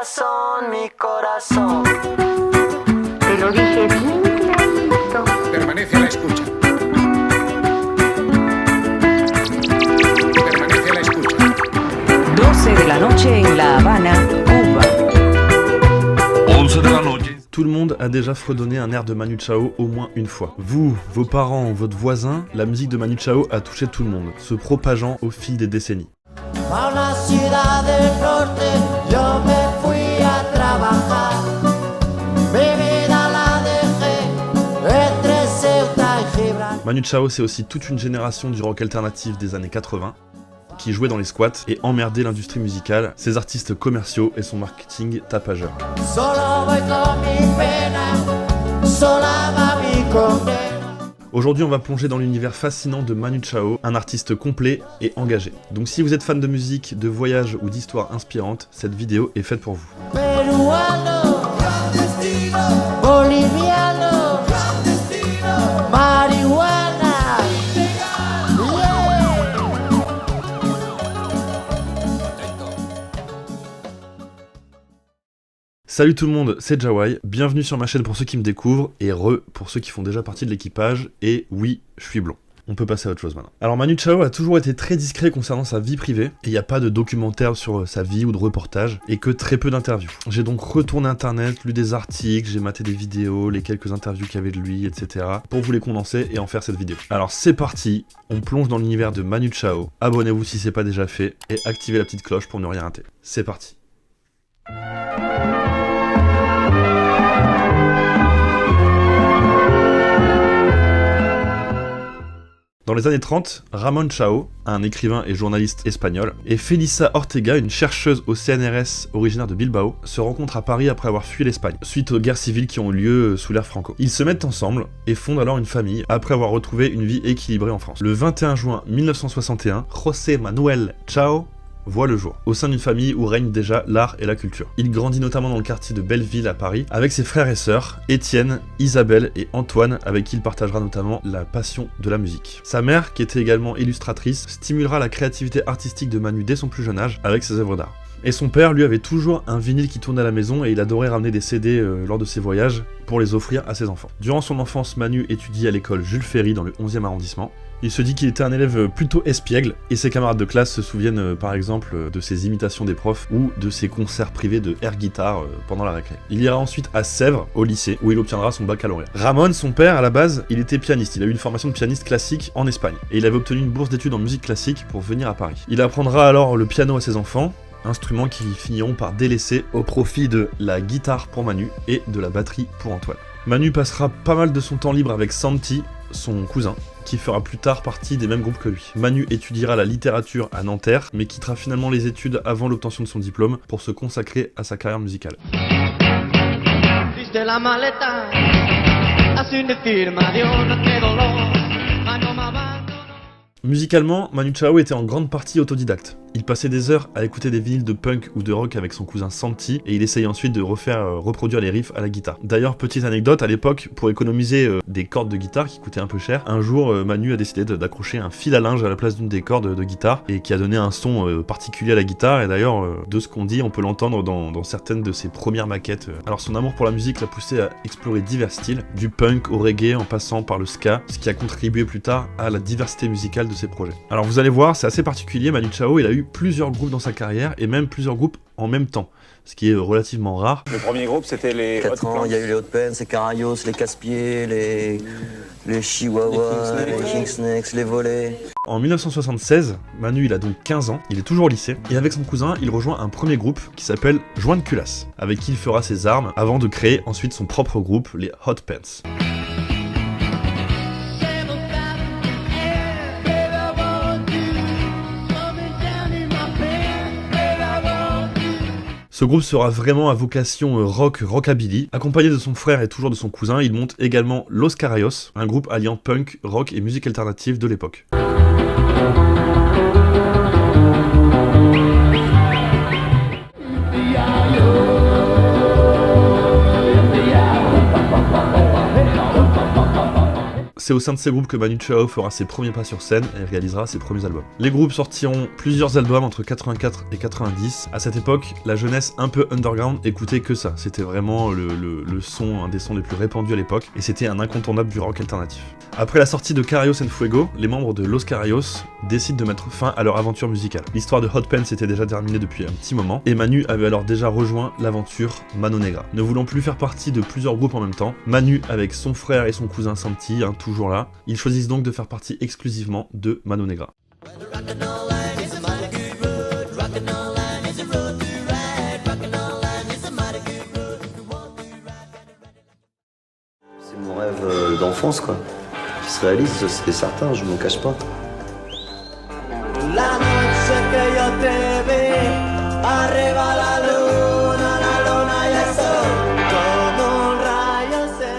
corazón, mi corazón. Te lo dije bien clarito. Permanece a la escucha. Permanece a la escucha. 12 de la noche en La Habana, Cuba. 11 de la noche. Tout le monde a déjà fredonné un air de Manu Chao au moins une fois. Vous, vos parents, votre voisin, la musique de Manu Chao a touché tout le monde, se propageant au fil des décennies. Manu Chao, c'est aussi toute une génération du rock alternatif des années 80 qui jouait dans les squats et emmerdait l'industrie musicale, ses artistes commerciaux et son marketing tapageur. Aujourd'hui, on va plonger dans l'univers fascinant de Manu Chao, un artiste complet et engagé. Donc si vous êtes fan de musique, de voyage ou d'histoires inspirantes, cette vidéo est faite pour vous. Salut tout le monde, c'est Jawai, bienvenue sur ma chaîne pour ceux qui me découvrent, et pour ceux qui font déjà partie de l'équipage, et oui, je suis blond. On peut passer à autre chose maintenant. Alors Manu Chao a toujours été très discret concernant sa vie privée, et il n'y a pas de documentaire sur sa vie ou de reportage, et que très peu d'interviews. J'ai donc retourné internet, lu des articles, j'ai maté des vidéos, les quelques interviews qu'il y avait de lui, etc. pour vous les condenser et en faire cette vidéo. Alors c'est parti, on plonge dans l'univers de Manu Chao, abonnez-vous si c'est pas déjà fait, et activez la petite cloche pour ne rien rater. C'est parti. Dans les années 30, Ramon Chao, un écrivain et journaliste espagnol, et Felisa Ortega, une chercheuse au CNRS originaire de Bilbao, se rencontrent à Paris après avoir fui l'Espagne, suite aux guerres civiles qui ont eu lieu sous l'ère Franco. Ils se mettent ensemble et fondent alors une famille, après avoir retrouvé une vie équilibrée en France. Le 21 juin 1961, José Manuel Chao voit le jour, au sein d'une famille où règne déjà l'art et la culture. Il grandit notamment dans le quartier de Belleville à Paris, avec ses frères et sœurs, Étienne, Isabelle et Antoine, avec qui il partagera notamment la passion de la musique. Sa mère, qui était également illustratrice, stimulera la créativité artistique de Manu dès son plus jeune âge, avec ses œuvres d'art. Et son père, lui, avait toujours un vinyle qui tournait à la maison et il adorait ramener des CD lors de ses voyages pour les offrir à ses enfants. Durant son enfance, Manu étudie à l'école Jules Ferry dans le 11e arrondissement. Il se dit qu'il était un élève plutôt espiègle, et ses camarades de classe se souviennent par exemple de ses imitations des profs ou de ses concerts privés de air guitare pendant la récré. Il ira ensuite à Sèvres, au lycée, où il obtiendra son baccalauréat. Ramon, son père, à la base, il était pianiste, il a eu une formation de pianiste classique en Espagne, et il avait obtenu une bourse d'études en musique classique pour venir à Paris. Il apprendra alors le piano à ses enfants, instruments qui finiront par délaisser au profit de la guitare pour Manu et de la batterie pour Antoine. Manu passera pas mal de son temps libre avec Santi, son cousin, qui fera plus tard partie des mêmes groupes que lui. Manu étudiera la littérature à Nanterre, mais quittera finalement les études avant l'obtention de son diplôme pour se consacrer à sa carrière musicale. Musicalement, Manu Chao était en grande partie autodidacte. Il passait des heures à écouter des vinyles de punk ou de rock avec son cousin Santi, et il essayait ensuite de reproduire les riffs à la guitare. D'ailleurs, petite anecdote, à l'époque, pour économiser des cordes de guitare qui coûtaient un peu cher, un jour, Manu a décidé d'accrocher un fil à linge à la place d'une des cordes de guitare, et qui a donné un son particulier à la guitare, et d'ailleurs, de ce qu'on dit, on peut l'entendre dans certaines de ses premières maquettes. Alors son amour pour la musique l'a poussé à explorer divers styles, du punk au reggae en passant par le ska, ce qui a contribué plus tard à la diversité musicale de ses projets. Alors vous allez voir, c'est assez particulier, Manu Chao, il a eu plusieurs groupes dans sa carrière, et même plusieurs groupes en même temps, ce qui est relativement rare. Le premier groupe, c'était les 4 ans, il y a eu les Hot Pants, les Carayos, les Casse-Pieds, les Chihuahuas, les King Snakes, les Volets. En 1976, Manu il a donc 15 ans, il est toujours au lycée, et avec son cousin, il rejoint un premier groupe qui s'appelle Joint de Culasse, avec qui il fera ses armes, avant de créer ensuite son propre groupe, les Hot Pants. Ce groupe sera vraiment à vocation rockabilly. Accompagné de son frère et toujours de son cousin, il monte également Los Carayos, un groupe alliant punk, rock et musique alternative de l'époque. c'est au sein de ces groupes que Manu Chao fera ses premiers pas sur scène et réalisera ses premiers albums. Les groupes sortiront plusieurs albums entre 84 et 90. À cette époque, la jeunesse un peu underground écoutait que ça. C'était vraiment le son, un des sons les plus répandus à l'époque, et c'était un incontournable du rock alternatif. Après la sortie de Carayos and Fuego, les membres de Los Carayos décident de mettre fin à leur aventure musicale. L'histoire de Hot Pants était déjà terminée depuis un petit moment, et Manu avait alors déjà rejoint l'aventure Mano Negra. Ne voulant plus faire partie de plusieurs groupes en même temps, Manu, avec son frère et son cousin Santi, toujours là, ils choisissent donc de faire partie exclusivement de Mano Negra. C'est mon rêve d'enfance, quoi. Qui se réalise, c'est certain, je m'en cache pas. La noche que yo te vi, arriba la luna y el sol, como un rayo se.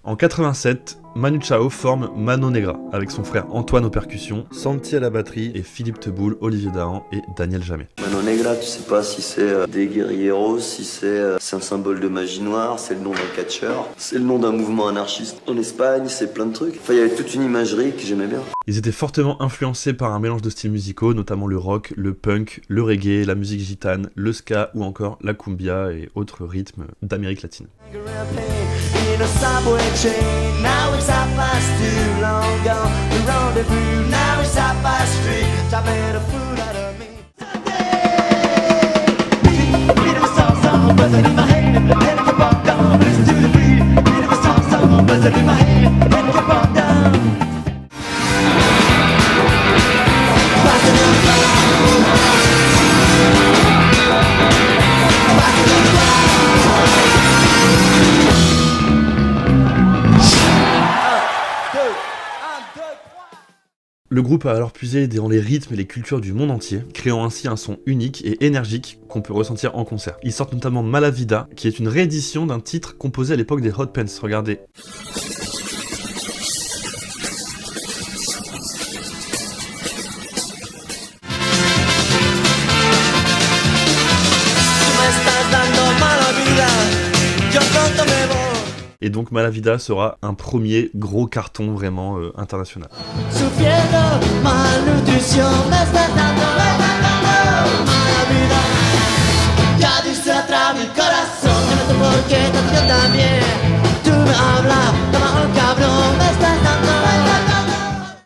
En 87, Manu Chao forme Mano Negra avec son frère Antoine aux percussions, Santi à la batterie et Philippe Teboul, Olivier Dahan et Daniel Jamet. Mano Negra, tu sais pas si c'est des guerrieros, si c'est un symbole de magie noire, c'est le nom d'un catcheur, c'est le nom d'un mouvement anarchiste en Espagne, c'est plein de trucs. Enfin, il y avait toute une imagerie que j'aimais bien. Ils étaient fortement influencés par un mélange de styles musicaux, notamment le rock, le punk, le reggae, la musique gitane, le ska ou encore la cumbia et autres rythmes d'Amérique latine. Le groupe a alors puisé dans les rythmes et les cultures du monde entier, créant ainsi un son unique et énergique qu'on peut ressentir en concert. Ils sortent notamment Mala Vida, qui est une réédition d'un titre composé à l'époque des Hot Pants. Regardez. Et donc Mala Vida sera un premier gros carton vraiment international.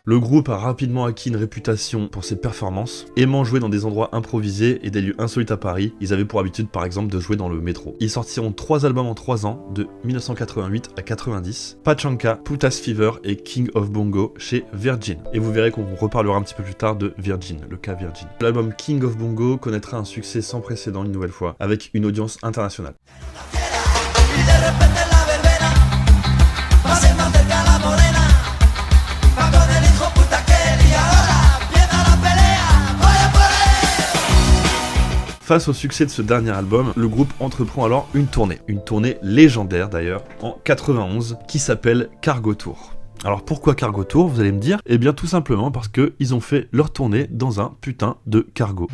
Le groupe a rapidement acquis une réputation pour ses performances, aimant jouer dans des endroits improvisés et des lieux insolites à Paris. Ils avaient pour habitude par exemple de jouer dans le métro. Ils sortiront 3 albums en 3 ans, de 1988 à 90, Pachanka, Putas Fever et King of Bongo chez Virgin. Et vous verrez qu'on reparlera un petit peu plus tard de Virgin, le cas Virgin. L'album King of Bongo connaîtra un succès sans précédent une nouvelle fois, avec une audience internationale. Face au succès de ce dernier album, le groupe entreprend alors une tournée légendaire d'ailleurs, en 91, qui s'appelle Cargo Tour. Alors pourquoi Cargo Tour, vous allez me dire? Eh bien tout simplement parce qu'ils ont fait leur tournée dans un putain de cargo.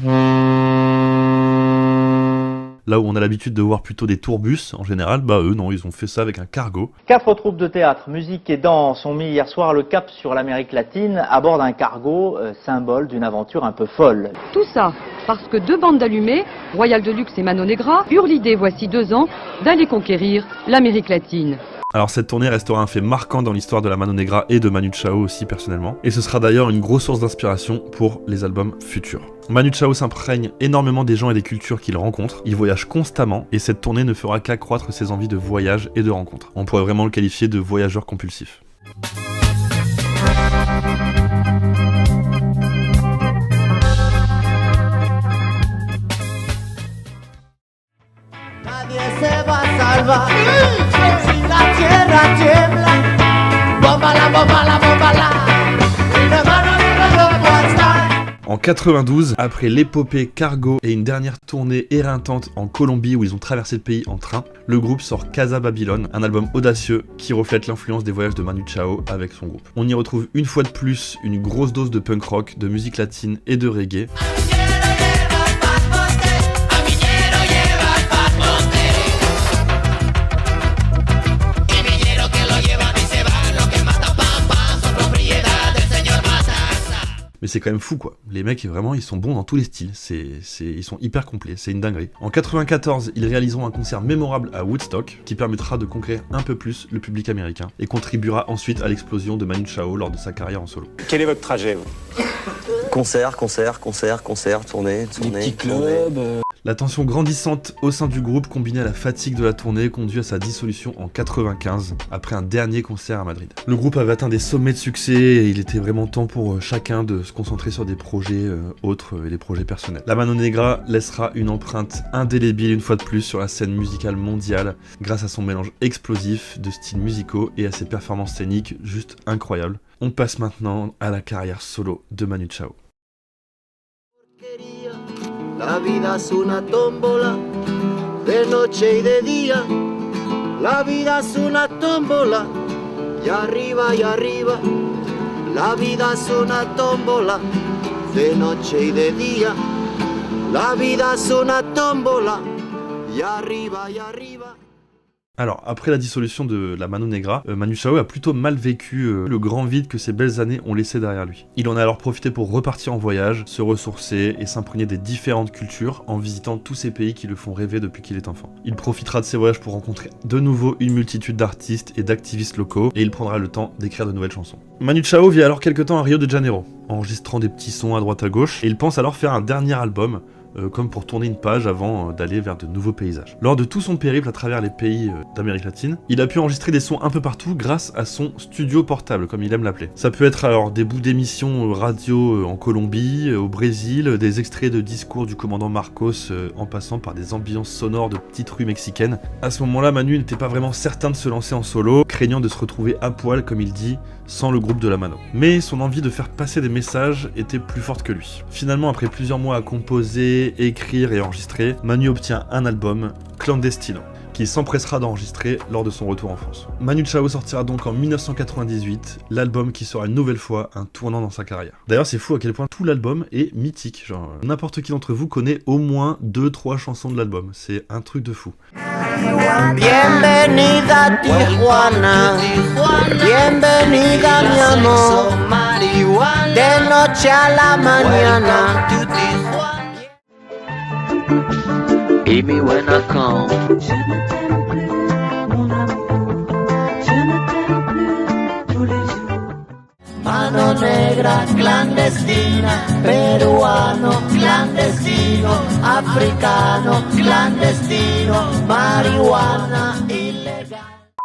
Là où on a l'habitude de voir plutôt des tourbus en général, bah eux non, ils ont fait ça avec un cargo. 4 troupes de théâtre, musique et danse ont mis hier soir le cap sur l'Amérique latine à bord d'un cargo, symbole d'une aventure un peu folle. Tout ça parce que 2 bandes d'allumés, Royal Deluxe et Mano Negra, eurent l'idée voici 2 ans d'aller conquérir l'Amérique latine. Alors cette tournée restera un fait marquant dans l'histoire de la Mano Negra et de Manu Chao aussi personnellement, et ce sera d'ailleurs une grosse source d'inspiration pour les albums futurs. Manu Chao s'imprègne énormément des gens et des cultures qu'il rencontre, il voyage constamment, et cette tournée ne fera qu'accroître ses envies de voyage et de rencontre. On pourrait vraiment le qualifier de voyageur compulsif. En 92, après l'épopée Cargo et une dernière tournée éreintante en Colombie où ils ont traversé le pays en train, le groupe sort Casa Babylon, un album audacieux qui reflète l'influence des voyages de Manu Chao avec son groupe. On y retrouve une fois de plus une grosse dose de punk rock, de musique latine et de reggae. c'est quand même fou quoi. Les mecs vraiment ils sont bons dans tous les styles, ils sont hyper complets, c'est une dinguerie. En 94, ils réaliseront un concert mémorable à Woodstock qui permettra de conquérir un peu plus le public américain et contribuera ensuite à l'explosion de Manu Chao lors de sa carrière en solo. Quel est votre trajet, vous? Concert, tournée. Des petits clubs. La tension grandissante au sein du groupe combinée à la fatigue de la tournée conduit à sa dissolution en 95 après un dernier concert à Madrid. Le groupe avait atteint des sommets de succès et il était vraiment temps pour chacun de se concentrer sur des projets autres et les projets personnels. La Mano Negra laissera une empreinte indélébile une fois de plus sur la scène musicale mondiale grâce à son mélange explosif de styles musicaux et à ses performances scéniques juste incroyables. On passe maintenant à la carrière solo de Manu Chao. La vida es una tómbola, de noche y de día. La vida es una tómbola, y arriba y arriba. La vida es una tómbola, de noche y de día. La vida es una tómbola, y arriba y arriba. Alors, après la dissolution de la Mano Negra, Manu Chao a plutôt mal vécu le grand vide que ses belles années ont laissé derrière lui. Il en a alors profité pour repartir en voyage, se ressourcer et s'imprégner des différentes cultures en visitant tous ces pays qui le font rêver depuis qu'il est enfant. Il profitera de ses voyages pour rencontrer de nouveau une multitude d'artistes et d'activistes locaux et il prendra le temps d'écrire de nouvelles chansons. Manu Chao vit alors quelques temps à Rio de Janeiro, enregistrant des petits sons à droite à gauche et il pense alors faire un dernier album comme pour tourner une page avant d'aller vers de nouveaux paysages. Lors de tout son périple à travers les pays d'Amérique latine, il a pu enregistrer des sons un peu partout grâce à son studio portable, comme il aime l'appeler. Ça peut être alors des bouts d'émissions radio en Colombie, au Brésil, des extraits de discours du commandant Marcos en passant par des ambiances sonores de petites rues mexicaines. À ce moment-là, Manu n'était pas vraiment certain de se lancer en solo, craignant de se retrouver à poil, comme il dit, sans le groupe de la Mano. Mais son envie de faire passer des messages était plus forte que lui. Finalement, après plusieurs mois à composer, écrire et enregistrer, Manu obtient un album, Clandestino, qu'il s'empressera d'enregistrer lors de son retour en France. Manu Chao sortira donc en 1998 l'album qui sera une nouvelle fois un tournant dans sa carrière. D'ailleurs, c'est fou à quel point tout l'album est mythique, genre n'importe qui d'entre vous connaît au moins 2-3 chansons de l'album, c'est un truc de fou. Bienvenida Tijuana, bienvenida mi amor, de noche a la mañana. Et me when I come. Je ne t'aime plus, mon amour, je ne t'aime plus tous les jours. Mano negra clandestina, peruano clandestino, africano clandestino, marihuana illégal.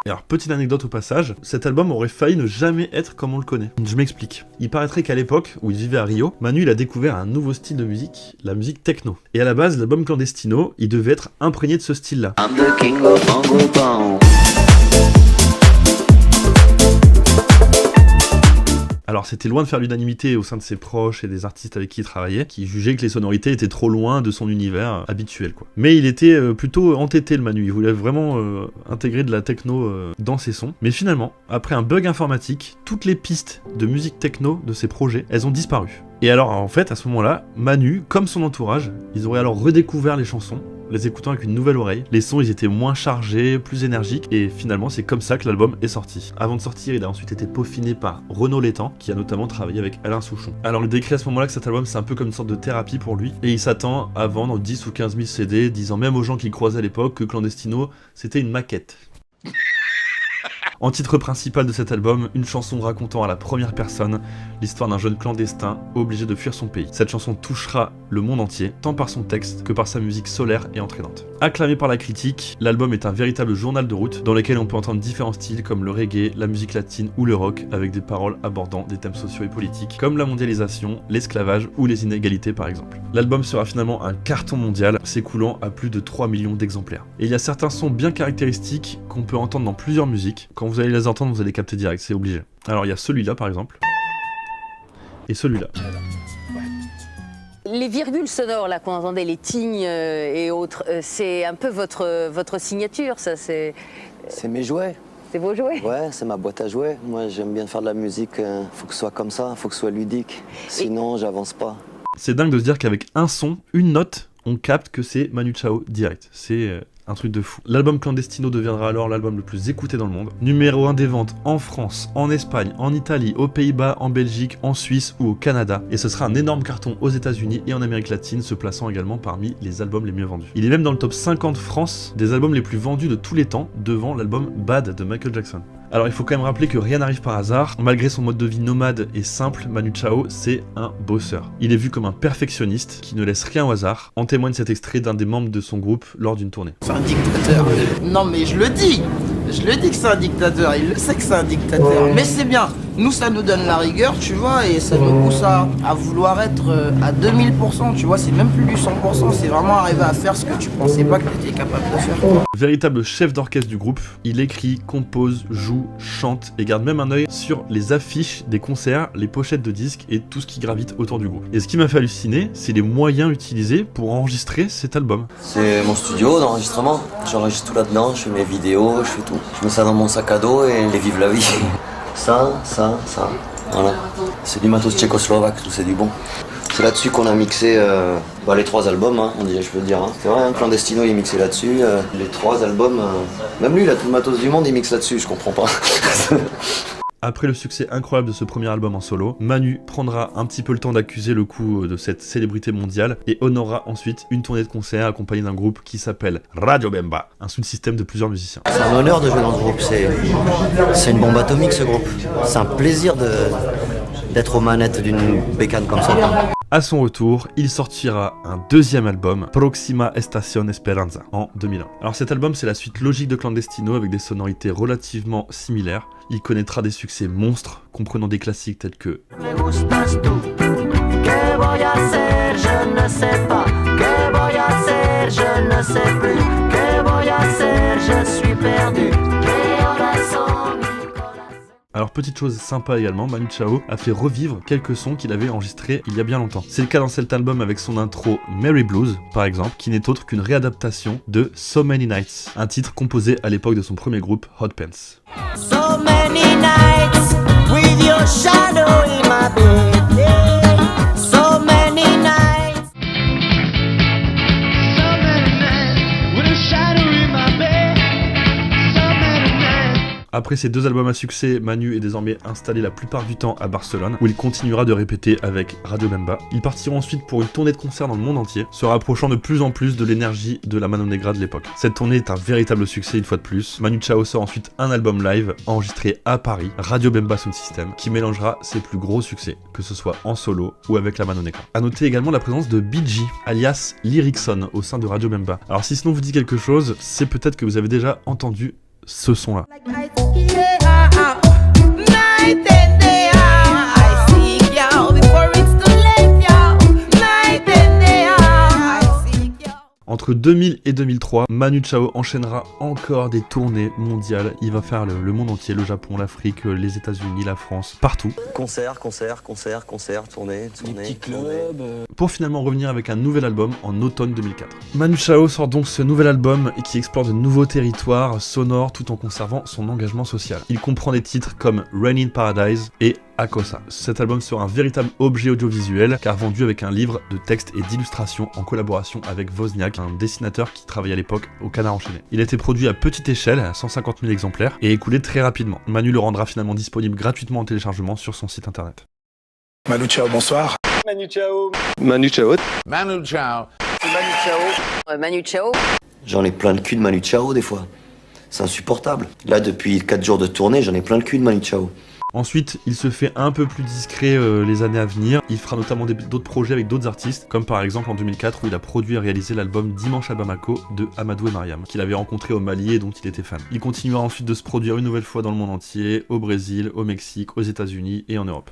Et alors, petite anecdote au passage, cet album aurait failli ne jamais être comme on le connaît. Je m'explique. Il paraîtrait qu'à l'époque, où il vivait à Rio, Manu il a découvert un nouveau style de musique, la musique techno. Et à la base, l'album Clandestino, il devait être imprégné de ce style-là. I'm the king of Bongo Bong. Alors c'était loin de faire l'unanimité au sein de ses proches et des artistes avec qui il travaillait, qui jugeaient que les sonorités étaient trop loin de son univers habituel quoi. Mais il était plutôt entêté le Manu, il voulait vraiment intégrer de la techno dans ses sons. Mais finalement, après un bug informatique, toutes les pistes de musique techno de ses projets, elles ont disparu. Et alors en fait à ce moment-là, Manu, comme son entourage, ils auraient alors redécouvert les chansons, les écoutant avec une nouvelle oreille. Les sons ils étaient moins chargés, plus énergiques, et finalement c'est comme ça que l'album est sorti. Avant de sortir, il a ensuite été peaufiné par Renaud Létang, qui a notamment travaillé avec Alain Souchon. Alors il décrit à ce moment-là que cet album c'est un peu comme une sorte de thérapie pour lui, et il s'attend à vendre 10 ou 15 000 CD, disant même aux gens qui le croisaient à l'époque que Clandestino c'était une maquette. En titre principal de cet album, une chanson racontant à la première personne l'histoire d'un jeune clandestin obligé de fuir son pays. Cette chanson touchera le monde entier, tant par son texte que par sa musique solaire et entraînante. Acclamé par la critique, l'album est un véritable journal de route dans lequel on peut entendre différents styles comme le reggae, la musique latine ou le rock, avec des paroles abordant des thèmes sociaux et politiques comme la mondialisation, l'esclavage ou les inégalités par exemple. L'album sera finalement un carton mondial, s'écoulant à plus de 3 millions d'exemplaires. Et il y a certains sons bien caractéristiques qu'on peut entendre dans plusieurs musiques. Quand vous allez les entendre, vous allez capter direct, c'est obligé. Alors il y a celui-là par exemple, et celui-là. Les virgules sonores là qu'on entendait, les tignes et autres, c'est un peu votre signature, ça c'est... C'est mes jouets. C'est vos jouets? Ouais, c'est ma boîte à jouets. Moi j'aime bien faire de la musique, faut que ce soit comme ça, faut que ce soit ludique. Sinon j'avance pas. C'est dingue de se dire qu'avec un son, une note, on capte que c'est Manu Chao direct. C'est Un truc de fou. L'album Clandestino deviendra alors l'album le plus écouté dans le monde. Numéro 1 des ventes en France, en Espagne, en Italie, aux Pays-Bas, en Belgique, en Suisse ou au Canada. Et ce sera un énorme carton aux États-Unis et en Amérique latine, se plaçant également parmi les albums les mieux vendus. Il est même dans le top 50 France des albums les plus vendus de tous les temps, devant l'album Bad de Michael Jackson. Alors il faut quand même rappeler que rien n'arrive par hasard. Malgré son mode de vie nomade et simple, Manu Chao, c'est un bosseur. Il est vu comme un perfectionniste qui ne laisse rien au hasard. En témoigne cet extrait d'un des membres de son groupe lors d'une tournée. C'est un dictateur. Non mais je le dis que c'est un dictateur, il le sait que c'est un dictateur. Mais c'est bien, nous ça nous donne la rigueur, tu vois, et ça nous pousse à vouloir être à 2000%, tu vois, c'est même plus du 100%, c'est vraiment arriver à faire ce que tu pensais pas que tu étais capable de faire. Véritable chef d'orchestre du groupe, il écrit, compose, joue, chante et garde même un œil sur les affiches des concerts, les pochettes de disques et tout ce qui gravite autour du groupe. Et ce qui m'a fait halluciner, c'est les moyens utilisés pour enregistrer cet album. C'est mon studio d'enregistrement, j'enregistre tout là-dedans, je fais mes vidéos, je fais tout. Je mets ça dans mon sac à dos et je vive la vie. Ça, voilà. C'est du matos tchécoslovaque, tout c'est du bon. C'est là-dessus qu'on a mixé les 3 albums, hein, on dirait, je peux le dire. Hein. C'est vrai, hein, Clandestino il est mixé là-dessus, les 3 albums, même lui il a tout le matos du monde, il mixe là-dessus, je comprends pas. Après le succès incroyable de ce premier album en solo, Manu prendra un petit peu le temps d'accuser le coup de cette célébrité mondiale et honorera ensuite une tournée de concert accompagnée d'un groupe qui s'appelle Radio Bemba, un sous-système de plusieurs musiciens. C'est un honneur de jouer dans ce groupe, c'est une bombe atomique ce groupe. C'est un plaisir d'être aux manettes d'une bécane comme ça. À son retour, il sortira un deuxième album, Proxima Estación Esperanza, en 2001. Alors cet album, c'est la suite logique de Clandestino avec des sonorités relativement similaires. Il connaîtra des succès monstres, comprenant des classiques tels que Alors petite chose sympa également, Manu Chao a fait revivre quelques sons qu'il avait enregistrés il y a bien longtemps. C'est le cas dans cet album avec son intro Merry Blues, par exemple, qui n'est autre qu'une réadaptation de So Many Nights, un titre composé à l'époque de son premier groupe Hot Pants. So many nights with your shadow in my bed, yeah. So many nights, so many nights with a shadow in my bed, so many nights. Après ces 2 albums à succès, Manu est désormais installé la plupart du temps à Barcelone, où il continuera de répéter avec Radio Bemba. Ils partiront ensuite pour une tournée de concerts dans le monde entier, se rapprochant de plus en plus de l'énergie de la Mano Negra de l'époque. Cette tournée est un véritable succès une fois de plus. Manu Chao sort ensuite un album live enregistré à Paris, Radio Bemba Sound System, qui mélangera ses plus gros succès, que ce soit en solo ou avec la Mano Negra. A noter également la présence de BG, alias Lyricson, au sein de Radio Bemba. Alors si ce nom vous dit quelque chose, c'est peut-être que vous avez déjà entendu ce son-là. Entre 2000 et 2003, Manu Chao enchaînera encore des tournées mondiales. Il va faire le monde entier, le Japon, l'Afrique, les États-Unis, la France, partout. Concert, tournée. Petits clubs. Pour finalement revenir avec un nouvel album en automne 2004. Manu Chao sort donc ce nouvel album qui explore de nouveaux territoires sonores tout en conservant son engagement social. Il comprend des titres comme Rain in Paradise et Akosa. Cet album sera un véritable objet audiovisuel car vendu avec un livre de textes et d'illustrations en collaboration avec Wozniak, un dessinateur qui travaillait à l'époque au Canard enchaîné. Il a été produit à petite échelle, à 150 000 exemplaires, et écoulé très rapidement. Manu le rendra finalement disponible gratuitement en téléchargement sur son site internet. Manu Chao, bonsoir. Manu Chao. Manu Chao. Manu Chao. Manu Chao. Manu Chao. J'en ai plein le cul de Manu Chao des fois. C'est insupportable. Là, depuis 4 jours de tournée, j'en ai plein le cul de Manu Chao. Ensuite, il se fait un peu plus discret les années à venir. Il fera notamment d'autres projets avec d'autres artistes, comme par exemple en 2004 où il a produit et réalisé l'album Dimanche à Bamako de Amadou et Mariam, qu'il avait rencontré au Mali et dont il était fan. Il continuera ensuite de se produire une nouvelle fois dans le monde entier, au Brésil, au Mexique, aux États-Unis et en Europe.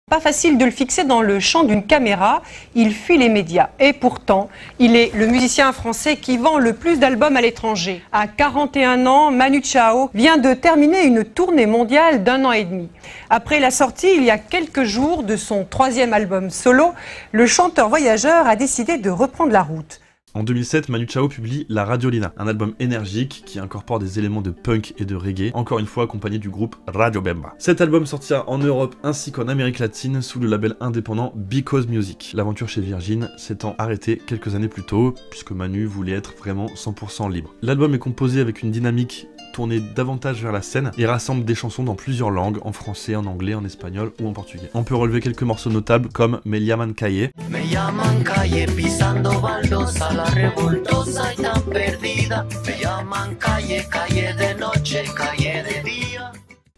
Pas facile de le fixer dans le champ d'une caméra, il fuit les médias. Et pourtant, il est le musicien français qui vend le plus d'albums à l'étranger. À 41 ans, Manu Chao vient de terminer une tournée mondiale d'1 an et demi. Après la sortie, il y a quelques jours, de son 3e album solo, le chanteur voyageur a décidé de reprendre la route. En 2007, Manu Chao publie La Radiolina, un album énergique qui incorpore des éléments de punk et de reggae, encore une fois accompagné du groupe Radio Bemba. Cet album sortira en Europe ainsi qu'en Amérique latine sous le label indépendant Because Music. L'aventure chez Virgin s'étant arrêtée quelques années plus tôt, puisque Manu voulait être vraiment 100% libre. L'album est composé avec une dynamique tournée davantage vers la scène et rassemble des chansons dans plusieurs langues, en français, en anglais, en espagnol ou en portugais. On peut relever quelques morceaux notables comme Me llaman Calle,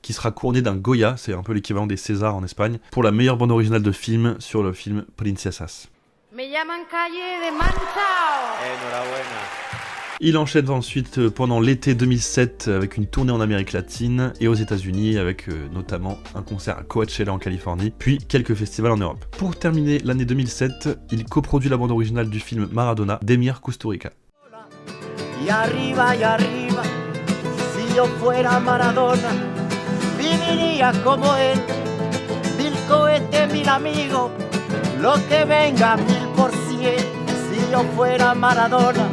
qui sera couronné d'un Goya, c'est un peu l'équivalent des Césars en Espagne, pour la meilleure bande originale de film sur le film Princesas. Me llaman Calle de Manu Chao. Enhorabuena. Il enchaîne ensuite pendant l'été 2007 avec une tournée en Amérique latine et aux États-Unis avec notamment un concert à Coachella en Californie, puis quelques festivals en Europe. Pour terminer l'année 2007, il coproduit la bande originale du film Maradona d'Emir Kusturica. Y arriba, si yo fuera Maradona, viviría como él, mil cohetes, mil amigos, lo que venga 1000%, si yo fuera Maradona.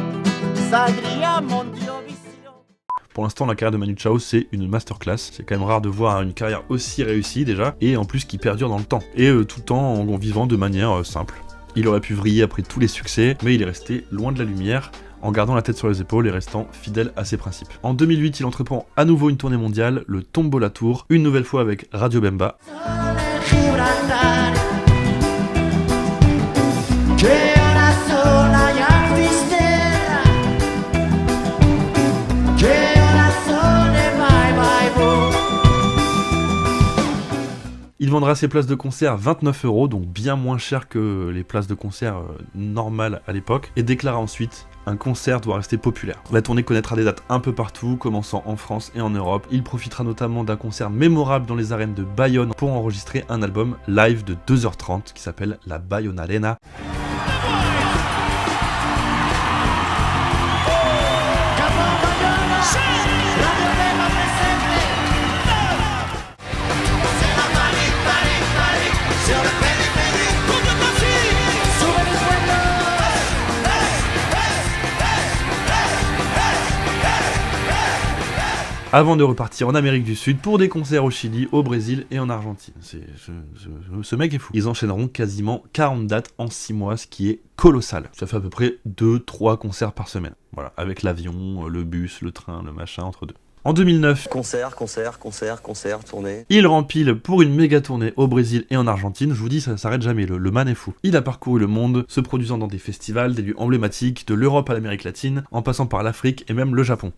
Pour l'instant, la carrière de Manu Chao, c'est une masterclass. C'est quand même rare de voir une carrière aussi réussie déjà, et en plus qui perdure dans le temps. Et tout le temps en vivant de manière simple. Il aurait pu vriller après tous les succès, mais il est resté loin de la lumière, en gardant la tête sur les épaules et restant fidèle à ses principes. En 2008, il entreprend à nouveau une tournée mondiale, le Tombola Tour, une nouvelle fois avec Radio Bemba. Il vendra ses places de concert 29 €, donc bien moins cher que les places de concert normales à l'époque, et déclara ensuite « Un concert doit rester populaire ». La tournée connaîtra des dates un peu partout, commençant en France et en Europe. Il profitera notamment d'un concert mémorable dans les arènes de Bayonne pour enregistrer un album live de 2h30 qui s'appelle La Bayonne Arena. Avant de repartir en Amérique du Sud pour des concerts au Chili, au Brésil et en Argentine. Ce mec est fou. Ils enchaîneront quasiment 40 dates en 6 mois, ce qui est colossal. Ça fait à peu près 2-3 concerts par semaine. Voilà, avec l'avion, le bus, le train, le machin entre deux. En 2009, concert, tournée. Il rempile pour une méga tournée au Brésil et en Argentine. Je vous dis, ça s'arrête jamais, le man est fou. Il a parcouru le monde, se produisant dans des festivals, des lieux emblématiques, de l'Europe à l'Amérique latine, en passant par l'Afrique et même le Japon.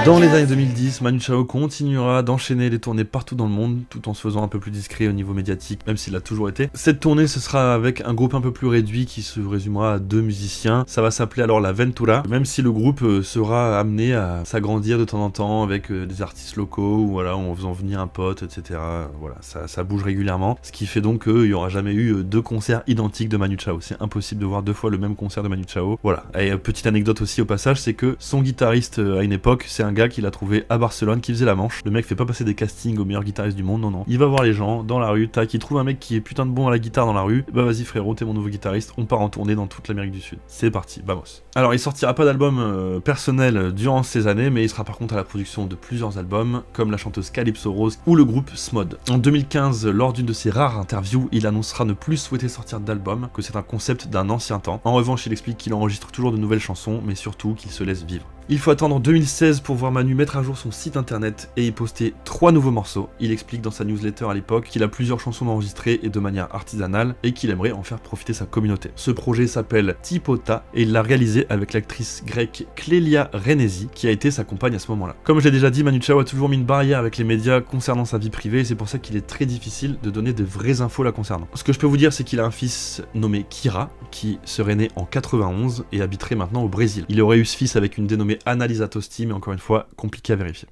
Dans les années 2010, Manu Chao continuera d'enchaîner les tournées partout dans le monde, tout en se faisant un peu plus discret au niveau médiatique, même s'il l'a toujours été. Cette tournée, ce sera avec un groupe un peu plus réduit qui se résumera à 2 musiciens. Ça va s'appeler alors la Ventura, même si le groupe sera amené à s'agrandir de temps en temps avec des artistes locaux, ou voilà, en faisant venir un pote, etc. Voilà, ça bouge régulièrement, ce qui fait donc qu'il n'y aura jamais eu 2 concerts identiques de Manu Chao. C'est impossible de voir 2 fois le même concert de Manu Chao. Voilà, et petite anecdote aussi au passage, c'est que son guitariste à une époque, c'est un gars qu'il a trouvé à Barcelone qui faisait la manche. Le mec fait pas passer des castings aux meilleurs guitaristes du monde, non. Il va voir les gens dans la rue, tac, il trouve un mec qui est putain de bon à la guitare dans la rue. Bah vas-y frérot, t'es mon nouveau guitariste, on part en tournée dans toute l'Amérique du Sud. C'est parti, vamos. Alors il sortira pas d'album personnel durant ces années, mais il sera par contre à la production de plusieurs albums, comme la chanteuse Calypso Rose ou le groupe Smod. En 2015, lors d'une de ses rares interviews, il annoncera ne plus souhaiter sortir d'album, que c'est un concept d'un ancien temps. En revanche, il explique qu'il enregistre toujours de nouvelles chansons, mais surtout qu'il se laisse vivre. Il faut attendre 2016 pour voir Manu mettre à jour son site internet et y poster 3 nouveaux morceaux. Il explique dans sa newsletter à l'époque qu'il a plusieurs chansons enregistrées et de manière artisanale et qu'il aimerait en faire profiter sa communauté. Ce projet s'appelle Tipota et il l'a réalisé avec l'actrice grecque Clélia Renesi qui a été sa compagne à ce moment-là. Comme je l'ai déjà dit, Manu Chao a toujours mis une barrière avec les médias concernant sa vie privée et c'est pour ça qu'il est très difficile de donner de vraies infos la concernant. Ce que je peux vous dire, c'est qu'il a un fils nommé Kira qui serait né en 91 et habiterait maintenant au Brésil. Il aurait eu ce fils avec une dénommée Annalisa Tosti, mais encore une fois, compliqué à vérifier.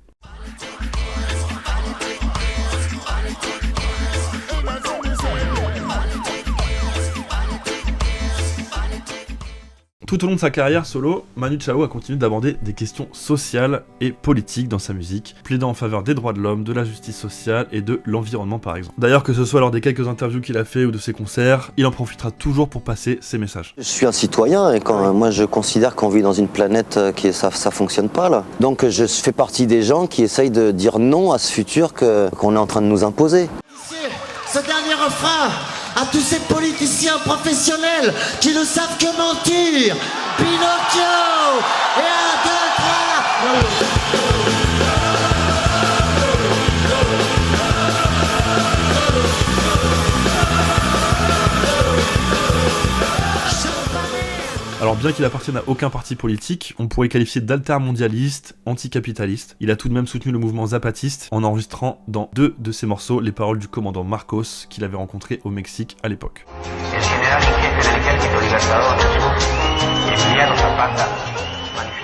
Tout au long de sa carrière solo, Manu Chao a continué d'aborder des questions sociales et politiques dans sa musique, plaidant en faveur des droits de l'homme, de la justice sociale et de l'environnement par exemple. D'ailleurs, que ce soit lors des quelques interviews qu'il a fait ou de ses concerts, il en profitera toujours pour passer ses messages. Je suis un citoyen et moi je considère qu'on vit dans une planète qui ça fonctionne pas là. Donc je fais partie des gens qui essayent de dire non à ce futur qu'on est en train de nous imposer. Ce dernier refrain à tous ces politiciens professionnels qui ne savent que mentir. Pinocchio et un, deux, trois. Alors bien qu'il appartienne à aucun parti politique, on pourrait qualifier d'altermondialiste, anticapitaliste. Il a tout de même soutenu le mouvement zapatiste en enregistrant dans 2 de ses morceaux les paroles du commandant Marcos qu'il avait rencontré au Mexique à l'époque.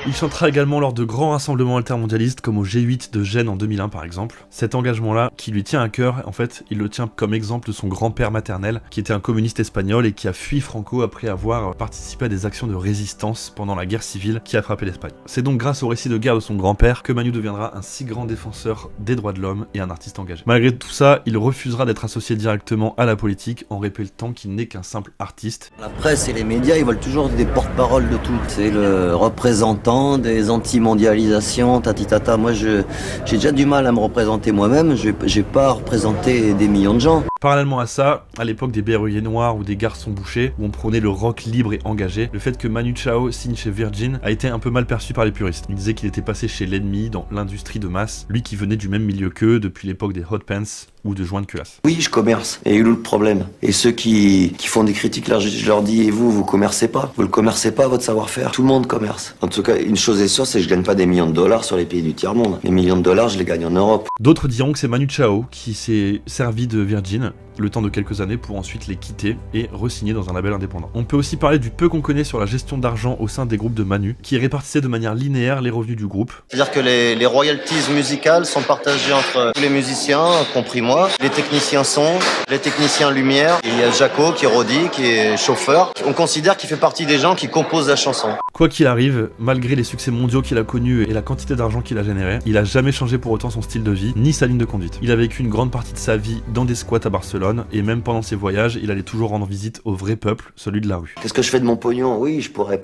Il chantera également lors de grands rassemblements altermondialistes comme au G8 de Gênes en 2001 par exemple. Cet engagement-là, qui lui tient à cœur, en fait, il le tient comme exemple de son grand-père maternel, qui était un communiste espagnol et qui a fui Franco après avoir participé à des actions de résistance pendant la guerre civile qui a frappé l'Espagne. C'est donc grâce au récit de guerre de son grand-père que Manu deviendra un si grand défenseur des droits de l'homme et un artiste engagé. Malgré tout ça, il refusera d'être associé directement à la politique en répétant qu'il n'est qu'un simple artiste. La presse et les médias, ils veulent toujours des porte-paroles de tout. C'est le représentant des anti-mondialisations, tatitata. Moi, j'ai déjà du mal à me représenter moi-même. J'ai pas représenté des millions de gens. Parallèlement à ça, à l'époque des berruyers noirs ou des garçons bouchés, où on prônait le rock libre et engagé, le fait que Manu Chao signe chez Virgin a été un peu mal perçu par les puristes. Ils disaient qu'il était passé chez l'ennemi dans l'industrie de masse, lui qui venait du même milieu qu'eux depuis l'époque des hot pants ou de joints de culasse. Oui, je commerce. Et où est le problème? Et ceux qui font des critiques, là, je leur dis, et vous commercez pas? Vous le commercez pas, votre savoir-faire? Tout le monde commerce. En tout cas, une chose est sûre, c'est que je gagne pas des millions de dollars sur les pays du tiers-monde. Les millions de dollars, je les gagne en Europe. D'autres diront que c'est Manu Chao qui s'est servi de Virgin le temps de quelques années pour ensuite les quitter et re-signer dans un label indépendant. On peut aussi parler du peu qu'on connaît sur la gestion d'argent au sein des groupes de Manu, qui répartissait de manière linéaire les revenus du groupe. C'est-à-dire que les royalties musicales sont partagées entre tous les musiciens, compris moi, les techniciens son, les techniciens lumière. Il y a Jaco qui est Rodi, qui est chauffeur. On considère qu'il fait partie des gens qui composent la chanson. Quoi qu'il arrive, malgré les succès mondiaux qu'il a connus et la quantité d'argent qu'il a généré, il a jamais changé pour autant son style de vie, ni sa ligne de conduite. Il a vécu une grande partie de sa vie dans des squats à Barcelone, et même pendant ses voyages, il allait toujours rendre visite au vrai peuple, celui de la rue. Qu'est-ce que je fais de mon pognon? Oui, je pourrais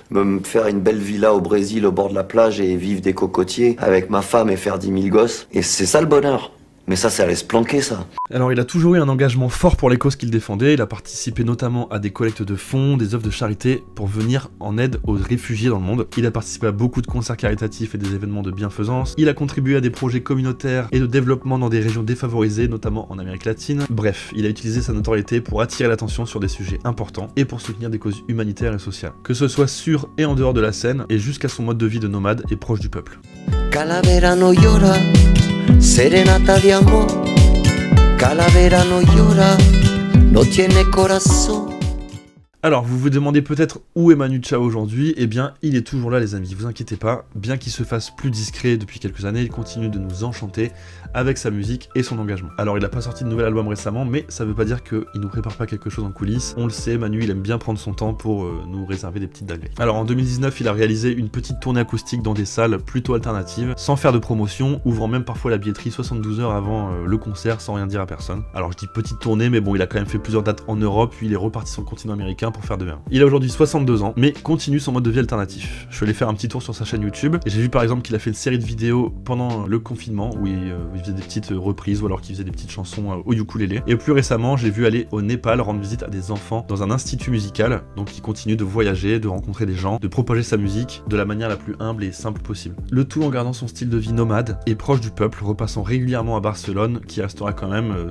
me faire une belle villa au Brésil, au bord de la plage, et vivre des cocotiers avec ma femme et faire 10 000 gosses. Et c'est ça le bonheur. Mais ça allait se planquer, ça. Alors, il a toujours eu un engagement fort pour les causes qu'il défendait. Il a participé notamment à des collectes de fonds, des œuvres de charité pour venir en aide aux réfugiés dans le monde. Il a participé à beaucoup de concerts caritatifs et des événements de bienfaisance. Il a contribué à des projets communautaires et de développement dans des régions défavorisées, notamment en Amérique latine. Bref, il a utilisé sa notoriété pour attirer l'attention sur des sujets importants et pour soutenir des causes humanitaires et sociales. Que ce soit sur et en dehors de la scène, et jusqu'à son mode de vie de nomade et proche du peuple. Calavera no llora, serenata de amor. Calavera no llora, no tiene corazón. Alors, vous vous demandez peut-être où est Manu Chao aujourd'hui? Eh bien, il est toujours là, les amis, vous inquiétez pas. Bien qu'il se fasse plus discret depuis quelques années, il continue de nous enchanter avec sa musique et son engagement. Alors, il n'a pas sorti de nouvel album récemment, mais ça veut pas dire qu'il nous prépare pas quelque chose en coulisses. On le sait, Manu, il aime bien prendre son temps pour nous réserver des petites dingueries. Alors, en 2019, il a réalisé une petite tournée acoustique dans des salles plutôt alternatives, sans faire de promotion, ouvrant même parfois la billetterie 72 heures avant le concert, sans rien dire à personne. Alors, je dis petite tournée, mais bon, il a quand même fait plusieurs dates en Europe, puis il est reparti sur le continent américain pour faire de bien. Il a aujourd'hui 62 ans, mais continue son mode de vie alternatif. Je suis allé faire un petit tour sur sa chaîne YouTube, et j'ai vu par exemple qu'il a fait une série de vidéos pendant le confinement, où il faisait des petites reprises, ou alors qu'il faisait des petites chansons au ukulélé. Et plus récemment, je l'ai vu aller au Népal rendre visite à des enfants dans un institut musical, donc il continue de voyager, de rencontrer des gens, de propager sa musique de la manière la plus humble et simple possible. Le tout en gardant son style de vie nomade et proche du peuple, repassant régulièrement à Barcelone, qui restera quand même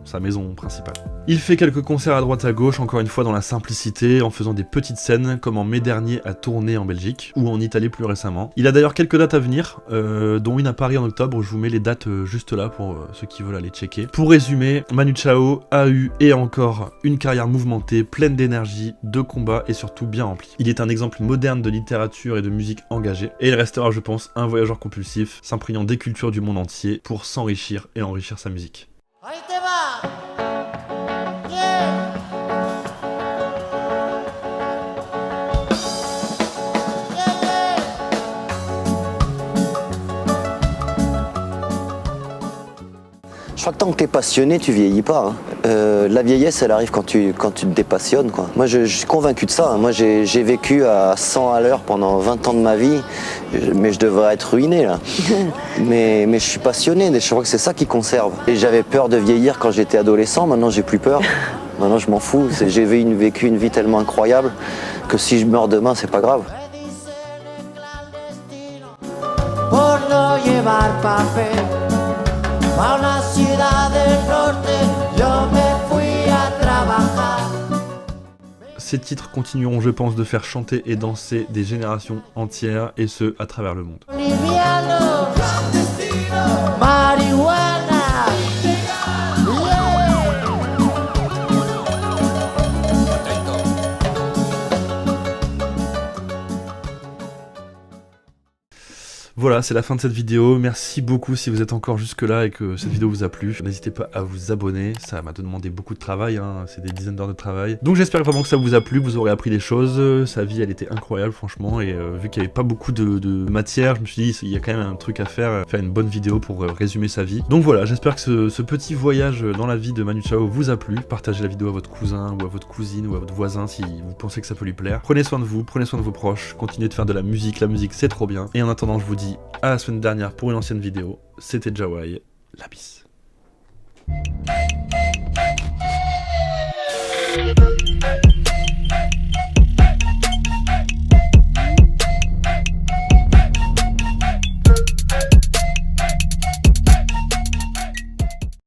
sa maison principale. Il fait quelques concerts à droite à gauche, encore une fois dans la simplicité, en faisant des petites scènes, comme en mai dernier à Tournai en Belgique, ou en Italie plus récemment. Il a d'ailleurs quelques dates à venir, dont une à Paris en octobre, je vous mets les dates juste là pour ceux qui veulent aller checker. Pour résumer, Manu Chao a eu et encore une carrière mouvementée, pleine d'énergie, de combat et surtout bien remplie. Il est un exemple moderne de littérature et de musique engagée, et il restera, je pense, un voyageur compulsif, s'imprégnant des cultures du monde entier pour s'enrichir et enrichir sa musique. Ahí te va. Je crois que tant que t'es passionné, tu vieillis pas. Hein. La vieillesse, elle arrive quand tu te dépassionnes, quoi. Moi, je suis convaincu de ça. Hein. Moi, j'ai vécu à 100 à l'heure pendant 20 ans de ma vie, mais je devrais être ruiné, là. mais je suis passionné, je crois que c'est ça qui conserve. Et j'avais peur de vieillir quand j'étais adolescent, maintenant j'ai plus peur. Maintenant, je m'en fous. J'ai vécu une vie tellement incroyable que si je meurs demain, c'est pas grave. Por no llevar papel a una ciudad del norte, yo me fui a trabajar. Ces titres continueront, je pense, de faire chanter et danser des générations entières, et ce, à travers le monde. Liviano, marihuana. Voilà, c'est la fin de cette vidéo. Merci beaucoup si vous êtes encore jusque là et que cette vidéo vous a plu. N'hésitez pas à vous abonner, ça m'a demandé beaucoup de travail, hein. C'est des dizaines d'heures de travail. Donc j'espère vraiment que ça vous a plu, vous aurez appris des choses. Sa vie, elle était incroyable franchement, et vu qu'il n'y avait pas beaucoup de matière, je me suis dit il y a quand même un truc à faire une bonne vidéo pour résumer sa vie. Donc voilà, j'espère que ce petit voyage dans la vie de Manu Chao vous a plu. Partagez la vidéo à votre cousin ou à votre cousine ou à votre voisin si vous pensez que ça peut lui plaire. Prenez soin de vous, prenez soin de vos proches, continuez de faire de la musique c'est trop bien. Et en attendant, je vous dis à la semaine dernière pour une ancienne vidéo. C'était Jawai, la bise.